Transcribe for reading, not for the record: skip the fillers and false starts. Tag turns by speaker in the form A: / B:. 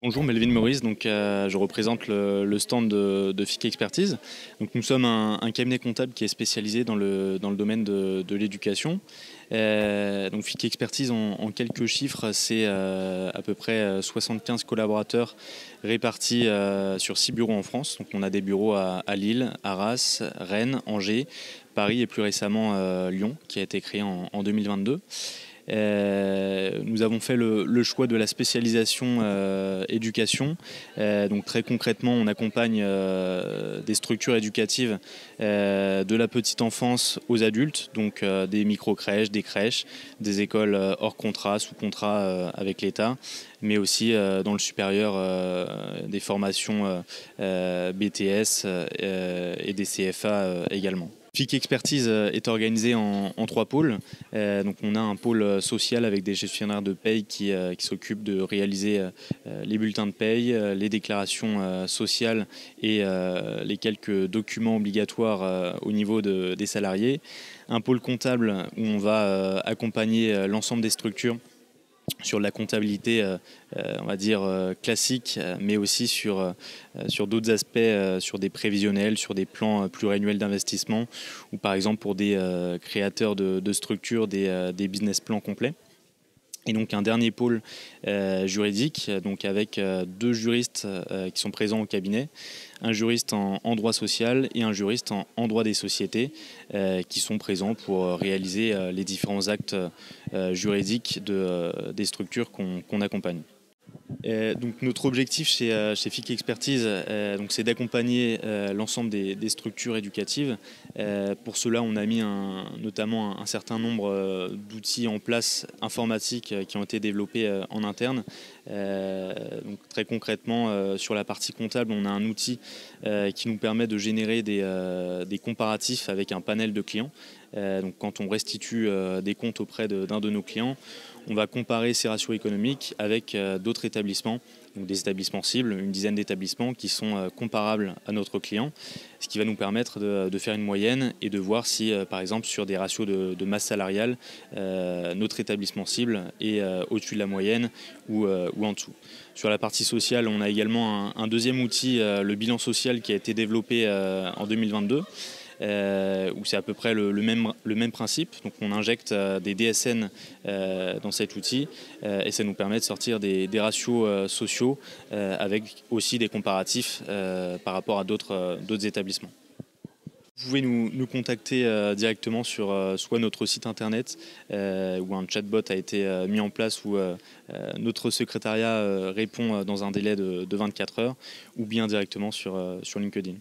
A: Bonjour, Melvin Maurice, je représente le stand de FIC Expertise. Donc, nous sommes un cabinet comptable qui est spécialisé dans le domaine de l'éducation. Donc FIC Expertise, en quelques chiffres, c'est à peu près 75 collaborateurs répartis sur 6 bureaux en France. Donc on a des bureaux à Lille, Arras, Rennes, Angers, Paris et plus récemment Lyon, qui a été créé en 2022. Nous avons fait le choix de la spécialisation éducation. Donc très concrètement, on accompagne des structures éducatives de la petite enfance aux adultes, donc des micro-crèches, des crèches, des écoles hors contrat, sous contrat avec l'État, mais aussi dans le supérieur des formations BTS et des CFA également. FIC Expertise est organisée en 3 pôles. Donc on a un pôle social avec des gestionnaires de paye qui s'occupent de réaliser les bulletins de paye, les déclarations sociales et les quelques documents obligatoires au niveau des salariés. Un pôle comptable où on va accompagner l'ensemble des structures sur la comptabilité, on va dire, classique, mais aussi sur d'autres aspects, sur des prévisionnels, sur des plans pluriannuels d'investissement, ou par exemple pour des créateurs de structures, des business plans complets. Et donc un dernier pôle juridique, donc avec 2 juristes qui sont présents au cabinet, un juriste en droit social et un juriste en droit des sociétés qui sont présents pour réaliser les différents actes juridiques des structures qu'on accompagne. Donc notre objectif chez FIC Expertise, c'est d'accompagner l'ensemble des structures éducatives. Pour cela, on a mis notamment un certain nombre d'outils en place informatiques qui ont été développés en interne. Donc très concrètement, sur la partie comptable, on a un outil qui nous permet de générer des comparatifs avec un panel de clients. Donc quand on restitue des comptes auprès d'un de nos clients, on va comparer ces ratios économiques avec d'autres établissements, donc des établissements cibles, une dizaine d'établissements qui sont comparables à notre client, ce qui va nous permettre de faire une moyenne et de voir si, par exemple, sur des ratios de masse salariale, notre établissement cible est au-dessus de la moyenne ou en dessous. Sur la partie sociale, on a également un deuxième outil, le bilan social, qui a été développé en 2022. Où c'est à peu près le même principe. Donc on injecte des DSN dans cet outil et ça nous permet de sortir des ratios sociaux avec aussi des comparatifs par rapport à d'autres établissements. Vous pouvez nous contacter directement sur soit notre site internet où un chatbot a été mis en place où notre secrétariat répond dans un délai de 24 heures, ou bien directement sur LinkedIn.